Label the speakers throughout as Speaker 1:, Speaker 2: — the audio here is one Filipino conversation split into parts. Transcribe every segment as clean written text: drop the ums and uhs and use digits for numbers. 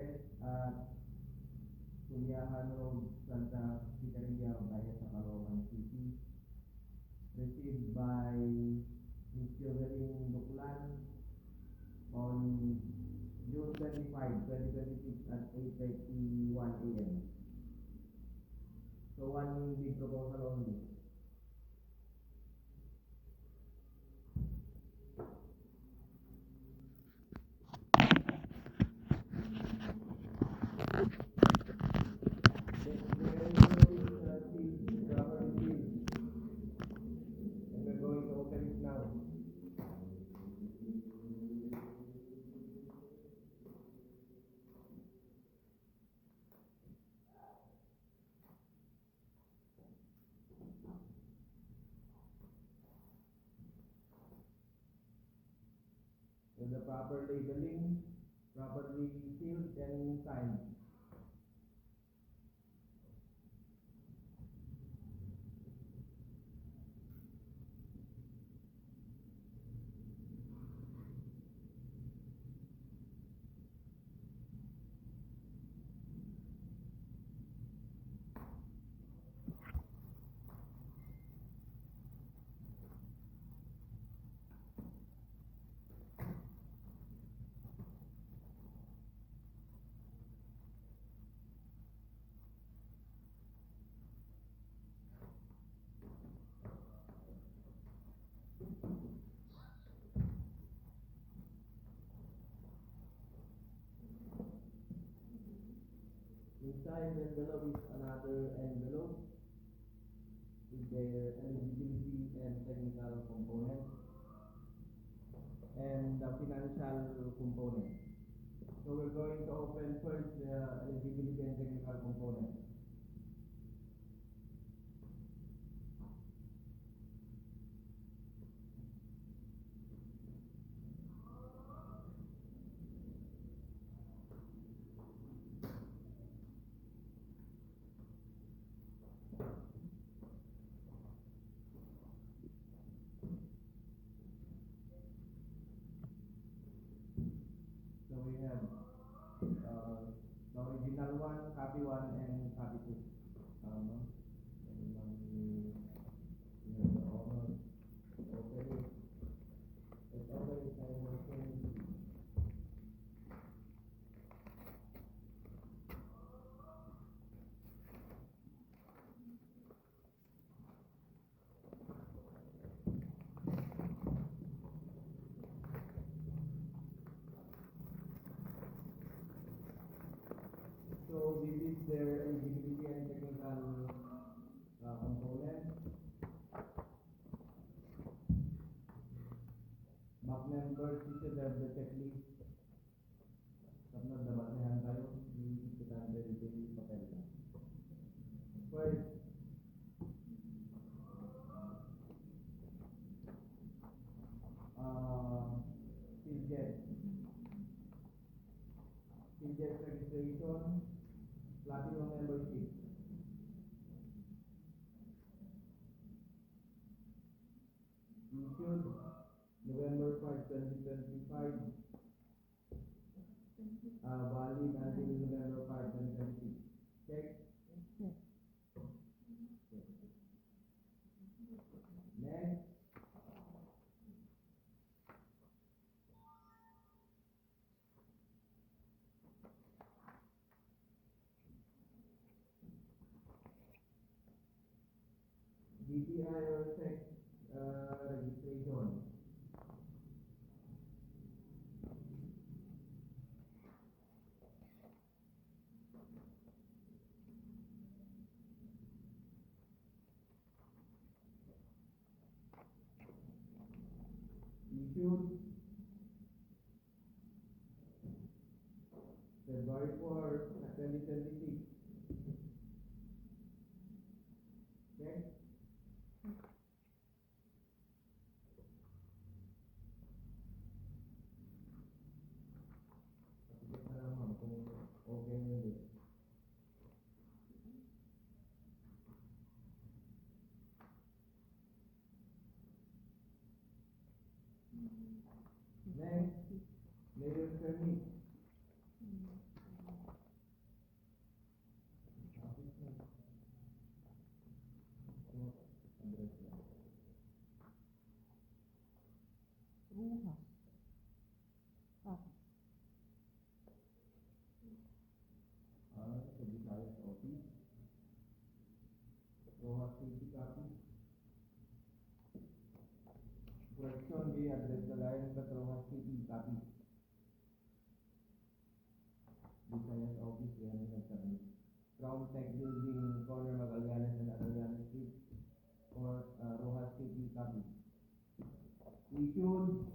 Speaker 1: address at Kuliahan Road, Santa Pizzeria, Bayan sa Caloocan City. Received by Ms. Jovelyn Duklan on June 25, 2026 at 8:31 a.m. So one big proposal only. With the proper labeling, properly sealed and signed. Inside the envelope is another envelope with their eligibility and technical component and the financial component. So we're going to open first the eligibility and technical component. So we have the original one, copy 1, and copy 2. And we have the honor to open it. Let's open it and open. So this is their eligibility and technical component. Back members, this is the checklist. Tapos nabasehan tayo, kita dito papel. First, Siljet registration, platinum membership. Issued November 1st, 2025. Valid until November 5, 2026. Check. Next. DTI or sex registration. Issued February 4, 2026. Okay? Next, layer permit. Visayas office. Rojas City copy. Correction B, address Cagayan de Rojas City copy. Visayas office, yan ang nagsabi. Crown Tech Building, corner Magallanes and Agallanes Street, or Rojas City copy. Issued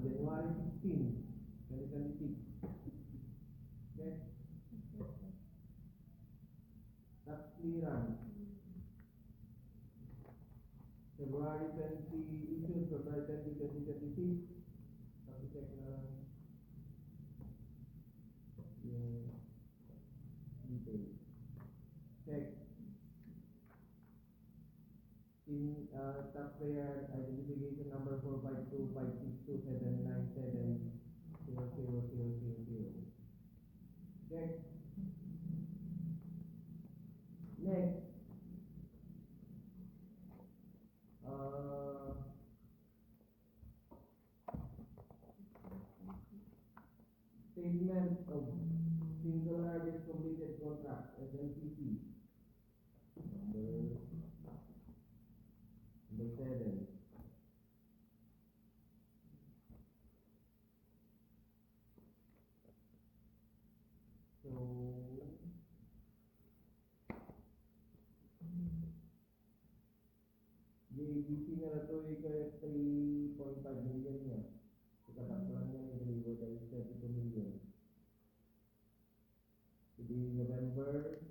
Speaker 1: January 16, 2026. Okay? Tax clearance. February 20, issued February 20, 2026. Tapos check na lang yung details. Check. In taxpayer identification number 452562797000000. Check. Next. Statement of single largest completed contract, SLPC. Number 7. So, JBC na ito ay 3.5 million niya. So, katakpan niya i-deliver tayo 32 million. Hindi November,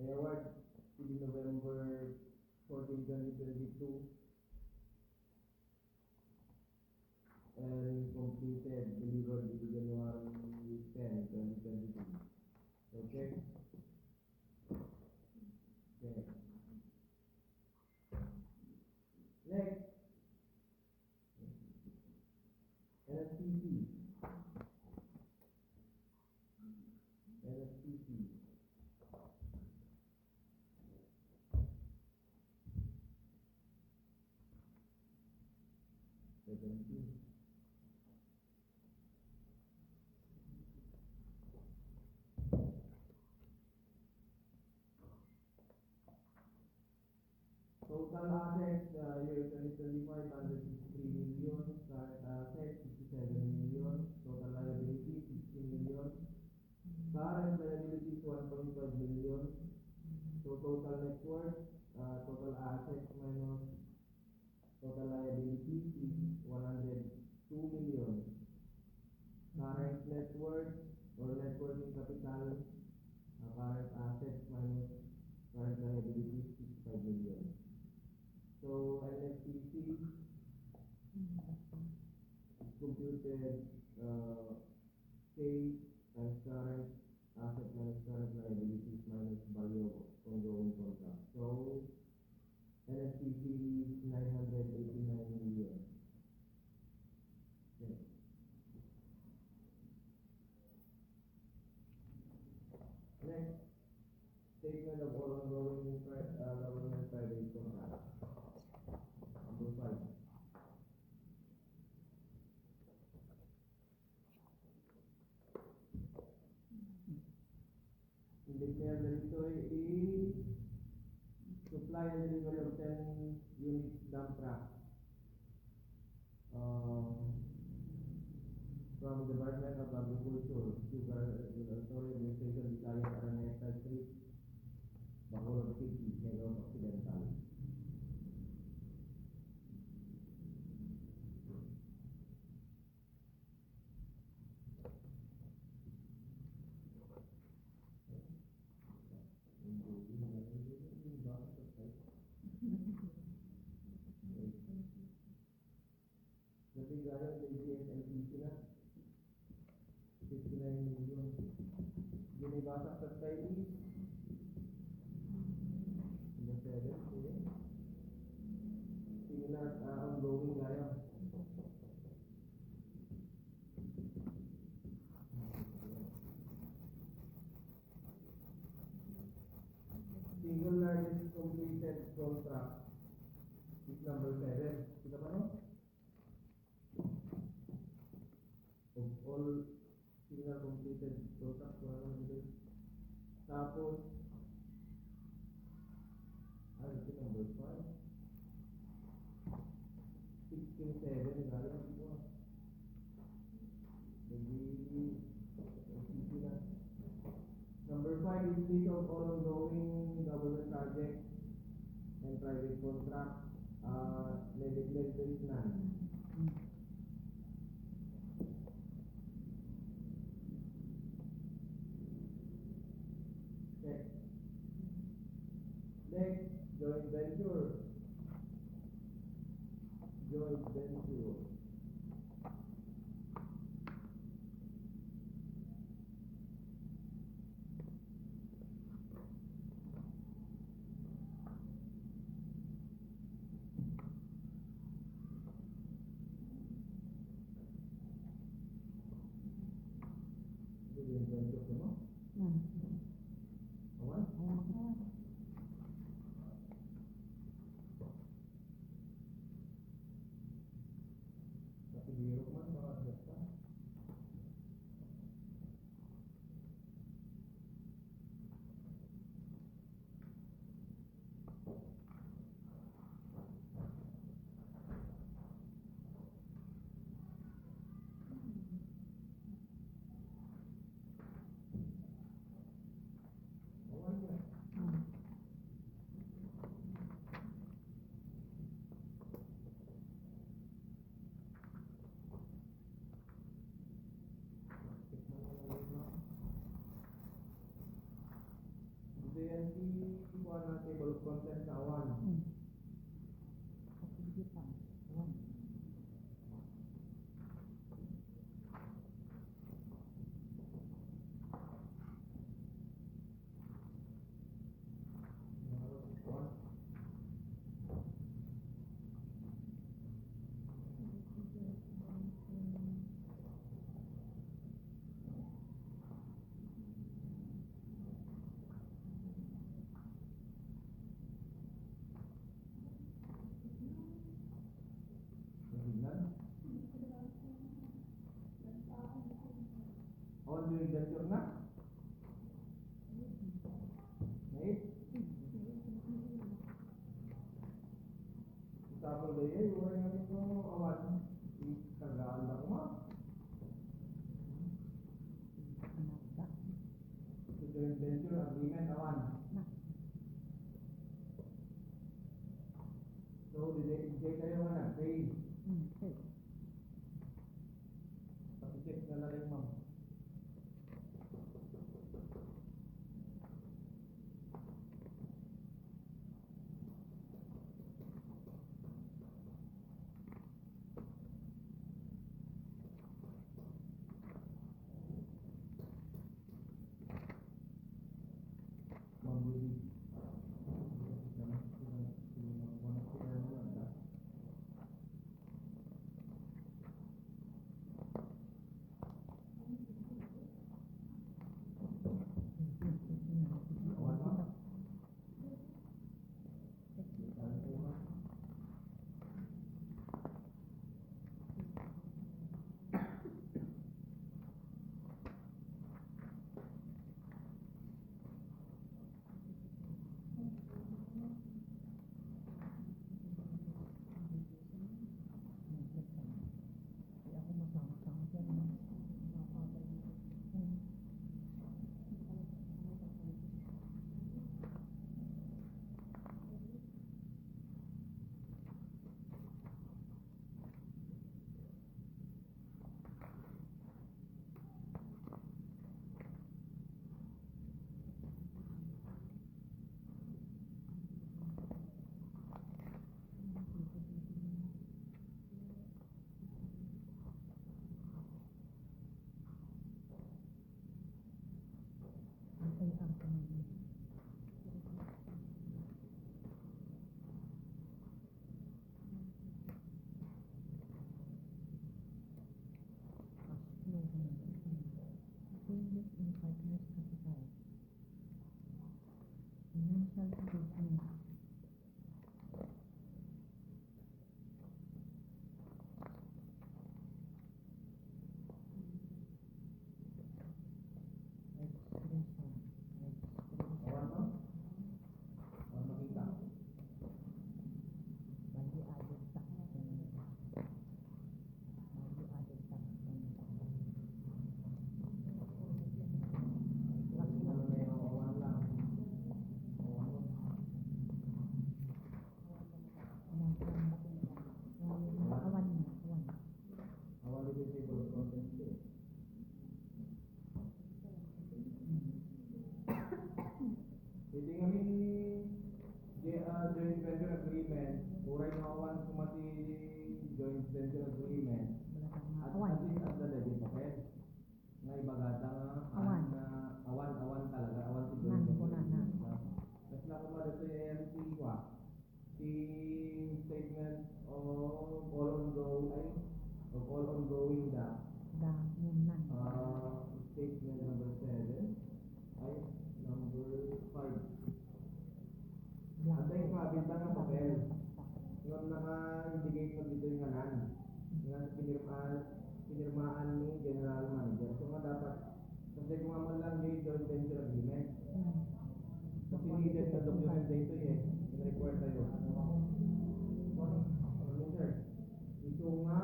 Speaker 1: award, hindi November 14, 2022. And completed, delivered in January 10, 2022. Okay? Okay. Next. NSPC. NSPC. Total assets, year 2025, 163 million. Current assets, 67 million. Total liabilities, 60 million. Current liabilities, 1.5 million. So total net worth, total assets minus total liabilities is 102 million. Current net worth or net working capital, current assets minus current liabilities, 65 million. So NFTC is computed K times current asset minus current liabilities minus value of ongoing contract. So NFTC is 989 million. Okay. Next, statement of all ongoing government private contracts. Number 5. Declare that ito ay supply and delivery of 10 units dump truck from the Department of Agriculture, Sugar Administration, Visayas, Araneta Street, Bacolod City, Negros Occidental. Natigayan sa ECSLPC na 59 million. Ginibasak sa Chinese. Number 7, sige. Similar ongoing ngayon. Single largest completed contract Sheet number 7. Kita pa no? Of all single completed products, wala naman dito. Tapos, ito number 5. 16.7, galing dito. Maybe, easy na. Number 5 is list of all ongoing government projects and private contracts. Legislative there is none. Okay. Next, joint venture. Joint venture. Joint venture mo? Awan? Tapi biro man baka basta. Awan ya. DNT kuha na table of contents sa awan. Awan. Nabilan. Awan joint venture na? Right? Tapos dahil, iwan natin ito awan. Ikagaan lang mo. Ito joint venture, agreement awan. So, check tayo na. Pay. Pag-check na lang rin, ma'am. Mabudi. joint venture agreement, uray nga awan kumati joint venture agreement, at at least at the lady papel. Nga ibagata nga,
Speaker 2: Awan.
Speaker 1: awan talaga, awan si
Speaker 2: Nan
Speaker 1: joint
Speaker 2: ko na
Speaker 1: venture.
Speaker 2: na.
Speaker 1: Tapos na kumada sa MC kwa, si statement of all ongoing da,
Speaker 2: Da, yun nan.
Speaker 1: statement number 7, ay number 5. At ay mabinta ng papel. Ngayon naka-indicate mo dito yung ngalan. Nga pinirmaan ni General Manager. So nga dapat, kasi kung nga lang yung joint venture agreement. Kasi needed na document dito eh. In-require tayo. Ano sir? Ito nga,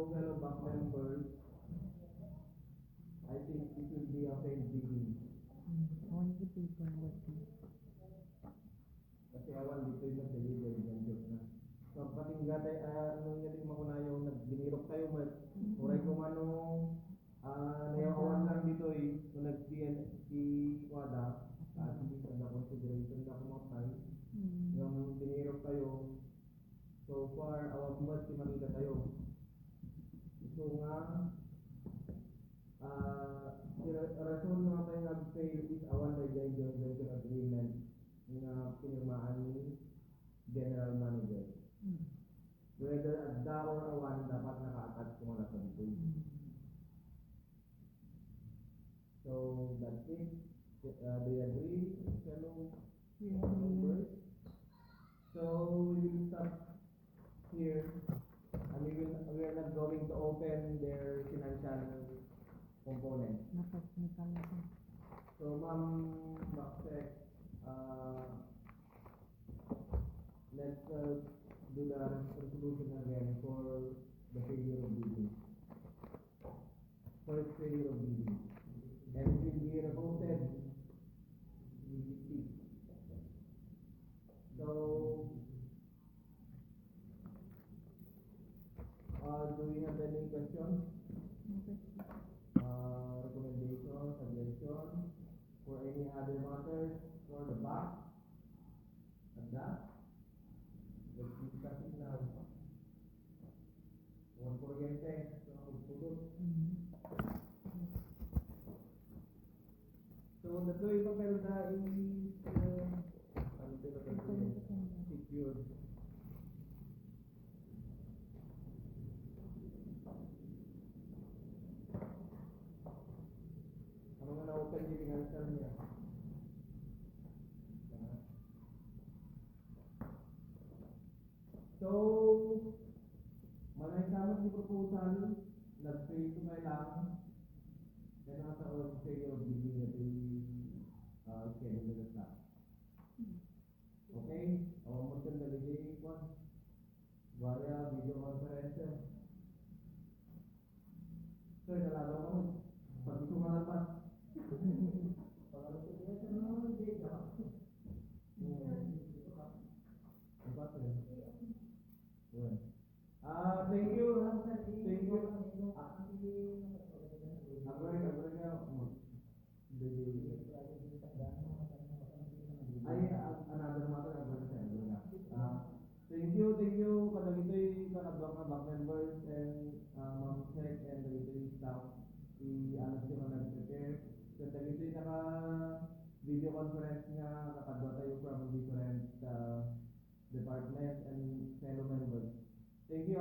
Speaker 1: fellow bank members, I think it will be a fair dealing.
Speaker 2: Awan yung paperwork.
Speaker 1: Kasi awan dito yung nag-deliver yung job na. So, patingga tayo, nung yating makuna yung nagbinirok tayo, muray kung anong, nayawan lang dito eh, nung si Wada, at hindi sa na consideration na kumakay, yung binirok tayo, so far, awag mo si Manila tayo. So nga, rason nga tayo nag-fail is awan by the joint venture agreement na pinirmaan ni General Manager. Whether adda or awan, dapat naka-attach kung wala sa dito. So, that's it. Do you agree, fellow members? So, we will stop here. And we are not going to open their financial component.
Speaker 2: Na-technical na siya.
Speaker 1: So, Ma'am Baksek, let's do the resolution again for the failure of bidding. First failure of bidding. And it will be reported. So, do we have any questions? Recommendation, suggestion for any other matters for the back? And that? Let's discuss it now. Huwag kuryente, putol. So, the yung papel na is, ano pinapagay? Secured. Ano nga na-open yung financial niya? So, malay sama si proposal, nag-fail to my lang, then nasa on failure of bidding na ito schedule na sa. Okay? Awang mo siyang delegate one. Via video conference. So, nalalaw ko. Pag gusto malapas. Pag-alap ko niya, siya naman, hindi ka. Thank you. Thank you. Another matter. Thank you. Kadagitoy kakabak na back members and Ma'am Sek and kadagitoy staff. I-ano siya nag-prepare. Kadagitoy naka video conference nga kakadwa tayo from different departments and fellow members. Thank you.